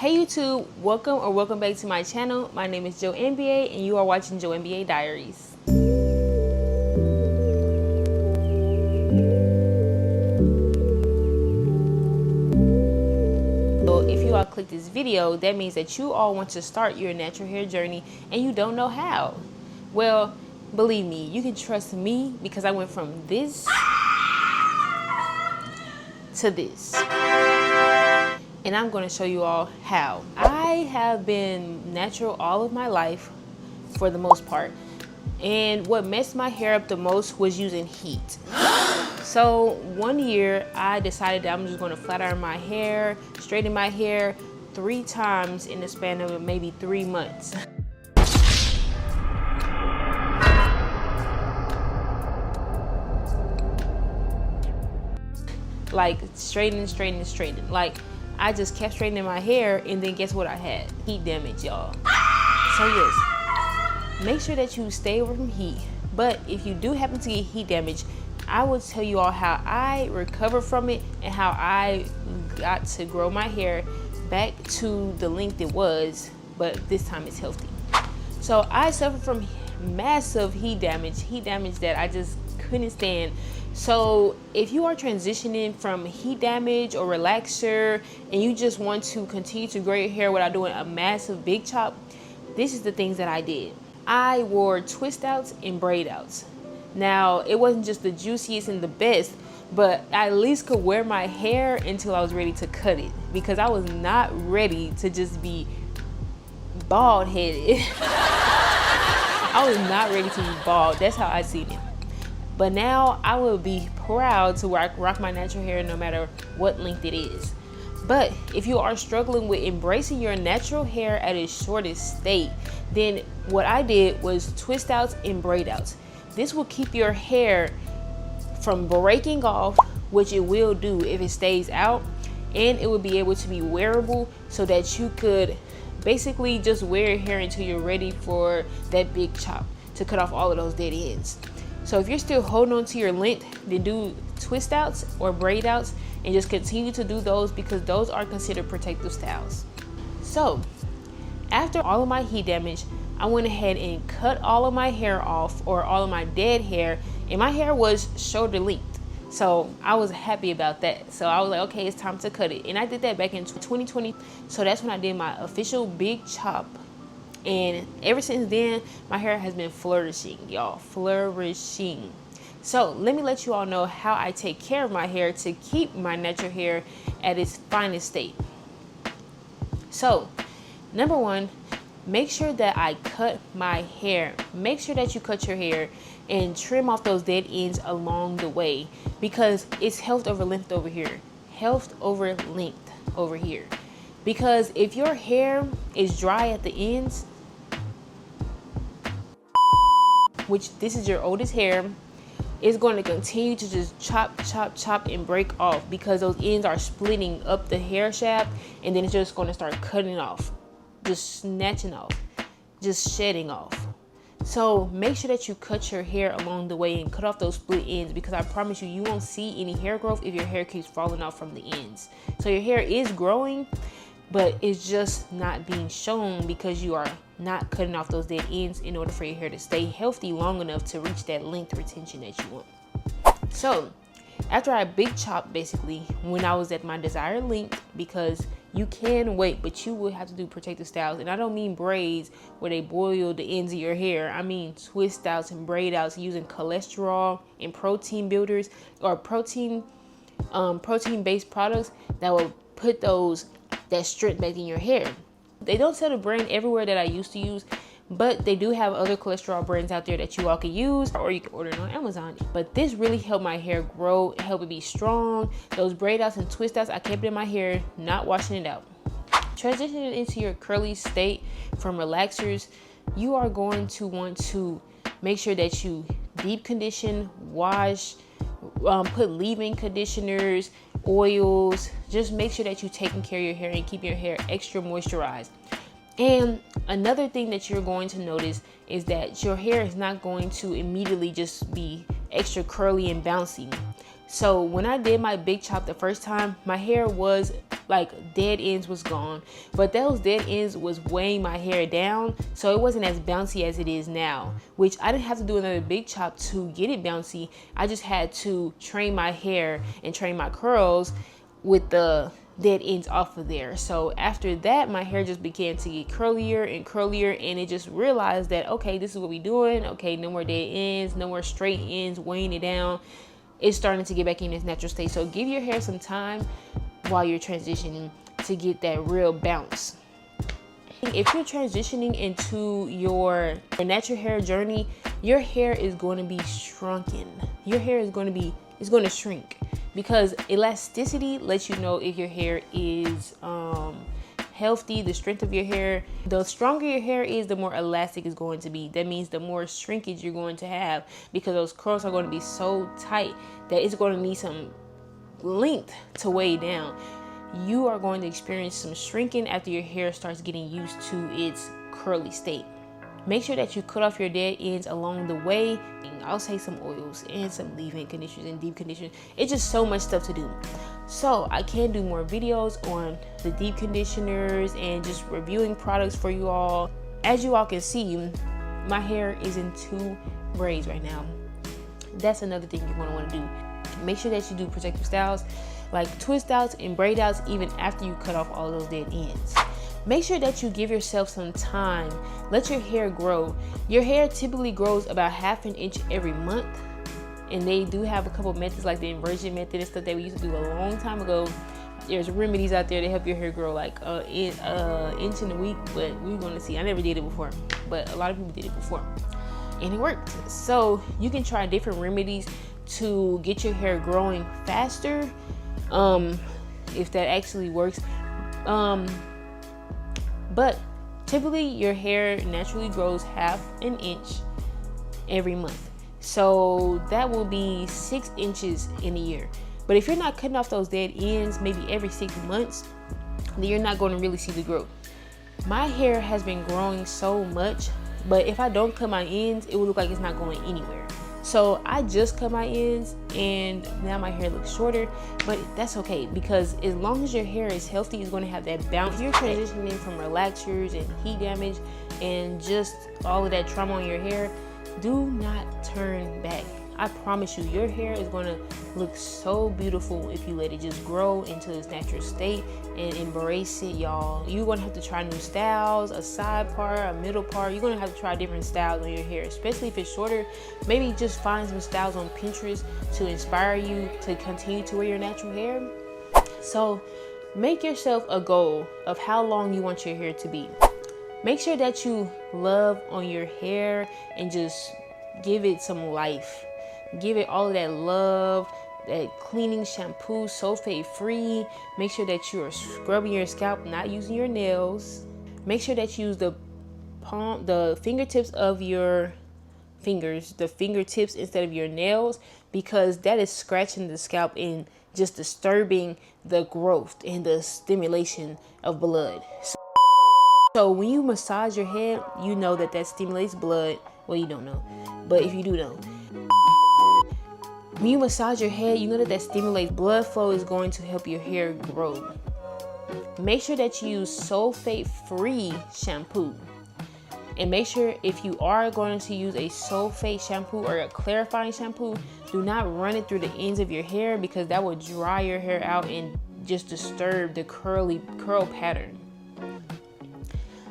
Hey YouTube, welcome back to my channel. My name is Joe NBA and you are watching Joe NBA Diaries. So if you all click this video, that means that you all want to start your natural hair journey and you don't know how. Well, believe me, you can trust me because I went from this to this. And I'm going to show you all how. I have been natural all of my life for the most part. And what messed my hair up the most was using heat. So one year I decided that I'm just going to flat iron my hair, straighten my hair 3 times in the span of maybe 3 months. Like straightening. Like I just kept straightening my hair, and then guess what I had? Heat damage, y'all. So yes, make sure that you stay away from heat. But if you do happen to get heat damage, I will tell you all how I recovered from it and how I got to grow my hair back to the length it was, but this time it's healthy. So I suffered from massive heat damage that I just couldn't stand. So if you are transitioning from heat damage or relaxer and you just want to continue to grow your hair without doing a massive big chop, this is the things that I did. I wore twist outs and braid outs. Now it wasn't just the juiciest and the best, but I at least could wear my hair until I was ready to cut it, because I was not ready to just be bald headed. I was not ready to be bald. That's how I seen it. But now I will be proud to rock my natural hair no matter what length it is. But if you are struggling with embracing your natural hair at its shortest state, then what I did was twist outs and braid outs. This will keep your hair from breaking off, which it will do if it stays out, and it will be able to be wearable so that you could basically just wear your hair until you're ready for that big chop to cut off all of those dead ends. So if you're still holding on to your length, then do twist outs or braid outs and just continue to do those, because those are considered protective styles. So after all of my heat damage, I went ahead and cut all of my hair off, or all of my dead hair, and my hair was shoulder length. So I was happy about that. So I was like, okay, it's time to cut it. And I did that back in 2020. So that's when I did my official big chop. And ever since then, my hair has been flourishing, y'all, flourishing. So let me let you all know how I take care of my hair to keep my natural hair at its finest state. So number one, make sure that I cut my hair. Make sure that you cut your hair and trim off those dead ends along the way, because it's health over length over here. Health over length over here. Because if your hair is dry at the ends, which this is your oldest hair, it's going to continue to just chop and break off, because those ends are splitting up the hair shaft, and then it's just going to start cutting off, just snatching off, just shedding off. So make sure that you cut your hair along the way and cut off those split ends, because I promise you, you won't see any hair growth if your hair keeps falling off from the ends. So your hair is growing, but it's just not being shown because you are not cutting off those dead ends in order for your hair to stay healthy long enough to reach that length retention that you want. So after I big chopped, basically when I was at my desired length, because you can wait, but you will have to do protective styles. And I don't mean braids where they boil the ends of your hair. I mean twist outs and braid outs using cholesterol and protein builders, or protein based products that will put that strength back in your hair. They don't sell the brand everywhere that I used to use, but they do have other cholesterol brands out there that you all can use, or you can order it on Amazon. But this really helped my hair grow, help it be strong. Those braid outs and twist outs, I kept it in my hair, not washing it out. Transitioning into your curly state from relaxers, you are going to want to make sure that you deep condition, wash, put leave-in conditioners, oils. Just make sure that you're taking care of your hair and keep your hair extra moisturized. And another thing that you're going to notice is that your hair is not going to immediately just be extra curly and bouncy. So when I did my big chop the first time, my hair was like dead ends was gone, but those dead ends was weighing my hair down, so it wasn't as bouncy as it is now, which I didn't have to do another big chop to get it bouncy. I just had to train my hair and train my curls with the dead ends off of there. So after that, my hair just began to get curlier and curlier, and it just realized that, okay, this is what we doing. Okay, no more dead ends, no more straight ends weighing it down. It's starting to get back in its natural state. So give your hair some time while you're transitioning to get that real bounce. If you're transitioning into your natural hair journey, your hair is going to be shrunken. Your hair is going to shrink, because elasticity lets you know if your hair is healthy. The strength of your hair, the stronger your hair is, the more elastic it's going to be. That means the more shrinkage you're going to have, because those curls are going to be so tight that it's going to need some length to weigh down. You are going to experience some shrinking after your hair starts getting used to its curly state. Make sure that you cut off your dead ends along the way. I'll say some oils and some leave-in conditioners and deep conditioners. It's just so much stuff to do. So I can do more videos on the deep conditioners and just reviewing products for you all. As you all can see, my hair is in 2 braids right now. That's another thing you're going to want to do. Make sure that you do protective styles like twist outs and braid outs even after you cut off all those dead ends. Make sure that you give yourself some time. Let your hair grow. Your hair typically grows about ½ an inch every month. And they do have a couple methods like the inversion method and stuff that we used to do a long time ago. There's remedies out there to help your hair grow like an inch in a week, but we're going to see. I never did it before, but a lot of people did it before and it worked. So you can try different remedies to get your hair growing faster, if that actually works. But typically your hair naturally grows ½ an inch every month. So that will be 6 inches in a year. But if you're not cutting off those dead ends maybe every 6 months, then you're not going to really see the growth. My hair has been growing so much, but if I don't cut my ends, it will look like it's not going anywhere. So I just cut my ends and now my hair looks shorter, but that's okay, because as long as your hair is healthy, it's going to have that bounce. If you're transitioning from relaxers and heat damage and just all of that trauma on your hair, do not turn back. I promise you, your hair is going to look so beautiful if you let it just grow into its natural state and embrace it, y'all. You're going to have to try new styles, a side part, a middle part. You're going to have to try different styles on your hair, especially if it's shorter. Maybe just find some styles on Pinterest to inspire you to continue to wear your natural hair. So make yourself a goal of how long you want your hair to be. Make sure that you love on your hair and just give it some life. Give it all of that love, that cleaning shampoo, sulfate free. Make sure that you are scrubbing your scalp, not using your nails. Make sure that you use the fingertips of your fingers, the fingertips instead of your nails, because that is scratching the scalp and just disturbing the growth and the stimulation of blood. So when you massage your head, you know that stimulates blood. Well, you don't know, but if you do know, when you massage your head, you know that stimulates blood flow, is going to help your hair grow. Make sure that you use sulfate-free shampoo. And make sure if you are going to use a sulfate shampoo or a clarifying shampoo, do not run it through the ends of your hair, because that will dry your hair out and just disturb the curl pattern.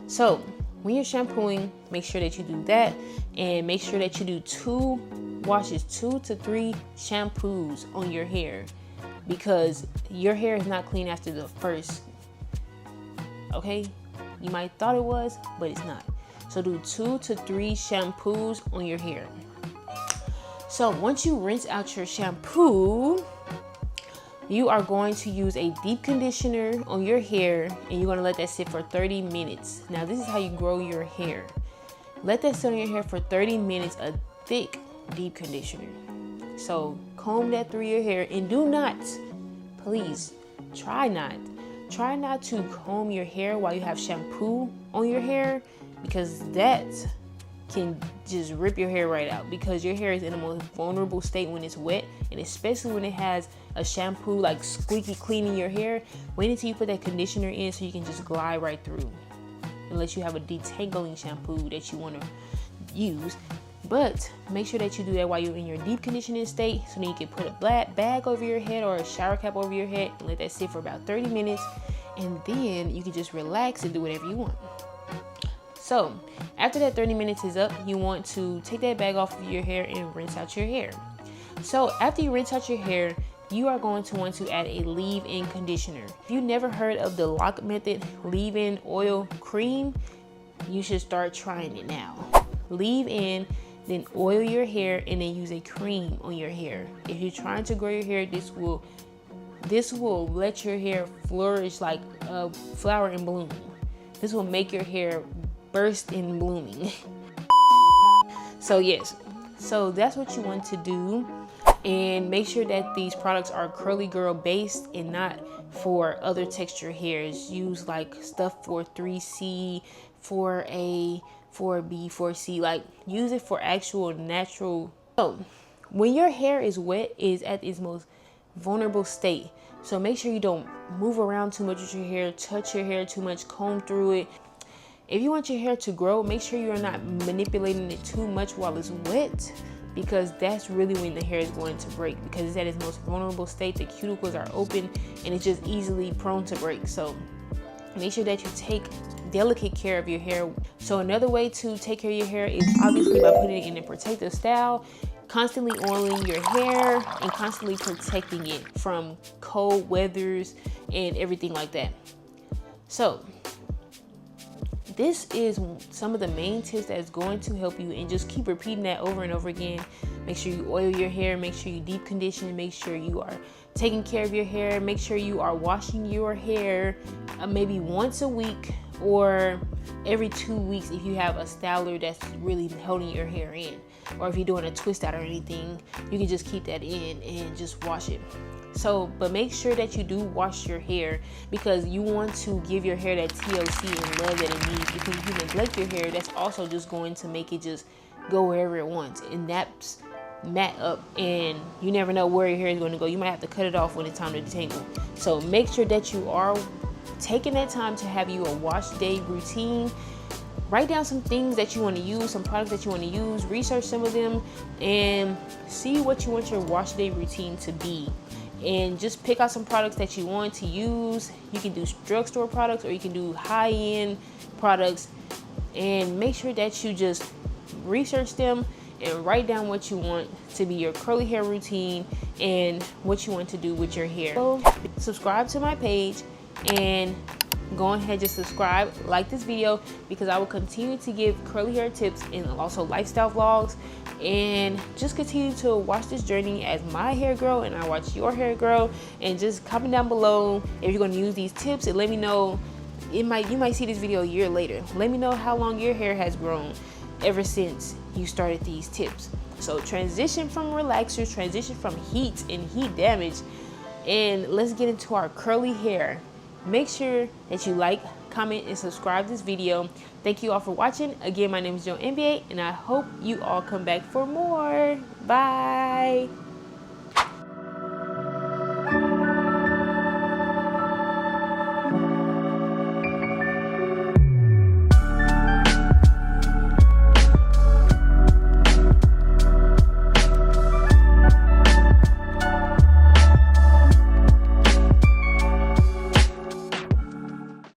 So when you're shampooing, make sure that you do that, and make sure that you do 2 washes, 2 to 3 shampoos on your hair, because your hair is not clean after the first. Okay, you might thought it was, but it's not. So do 2 to 3 shampoos on your hair. So once you rinse out your shampoo, you are going to use a deep conditioner on your hair, and you're going to let that sit for 30 minutes. Now this is how you grow your hair. Let that sit on your hair for 30 minutes, a thick deep conditioner. So comb that through your hair, and do not, please try not to comb your hair while you have shampoo on your hair, because that can just rip your hair right out, because your hair is in the most vulnerable state when it's wet, and especially when it has a shampoo like squeaky clean in your hair. Wait until you put that conditioner in so you can just glide right through, unless you have a detangling shampoo that you want to use. But make sure that you do that while you're in your deep conditioning state, so then you can put a black bag over your head or a shower cap over your head and let that sit for about 30 minutes, and then you can just relax and do whatever you want. So after that 30 minutes is up, you want to take that bag off of your hair and rinse out your hair. So after you rinse out your hair, you are going to want to add a leave-in conditioner. If you never heard of the LOC method leave-in oil cream, you should start trying it now. Leave in, then oil your hair, and then use a cream on your hair. If you're trying to grow your hair, this will let your hair flourish like a flower in bloom. This will make your hair burst in blooming. So yes, so that's what you want to do. And make sure that these products are curly girl based and not for other texture hairs. Use like stuff for 3C, 4A, 4B, 4C, like use it for actual natural. So when your hair is wet, is at its most vulnerable state. So make sure you don't move around too much with your hair, touch your hair too much, comb through it. If you want your hair to grow, make sure you're not manipulating it too much while it's wet, because that's really when the hair is going to break, because it's at its most vulnerable state. The cuticles are open and it's just easily prone to break. So make sure that you take delicate care of your hair. So another way to take care of your hair is obviously by putting it in a protective style, constantly oiling your hair and constantly protecting it from cold weathers and everything like that. So this is some of the main tips that's going to help you, and just keep repeating that over and over again. Make sure you oil your hair, make sure you deep condition, make sure you are taking care of your hair, make sure you are washing your hair maybe once a week or every 2 weeks if you have a styler that's really holding your hair in, or if you're doing a twist out or anything, you can just keep that in and just wash it. So, but make sure that you do wash your hair, because you want to give your hair that TLC and love that it needs. Because if you neglect your hair, that's also just going to make it just go wherever it wants and naps mat up, and you never know where your hair is going to go. You might have to cut it off when it's time to detangle. So make sure that you are taking that time to have you a wash day routine. Write down some things that you want to use, some products that you want to use, research some of them, and see what you want your wash day routine to be. And just pick out some products that you want to use. You can do drugstore products or you can do high-end products, and make sure that you just research them and write down what you want to be your curly hair routine and what you want to do with your hair. So subscribe to my page, and go ahead, just subscribe, like this video, because I will continue to give curly hair tips and also lifestyle vlogs, and just continue to watch this journey as my hair grow and I watch your hair grow. And just comment down below if you're going to use these tips, and let me know. You might see this video a year later. Let me know how long your hair has grown ever since you started these tips. So transition from relaxers, transition from heat and heat damage, and let's get into our curly hair. Make sure that you like, comment, and subscribe this video. Thank you all for watching. Again, my name is Joe NBA, and I hope you all come back for more. Bye.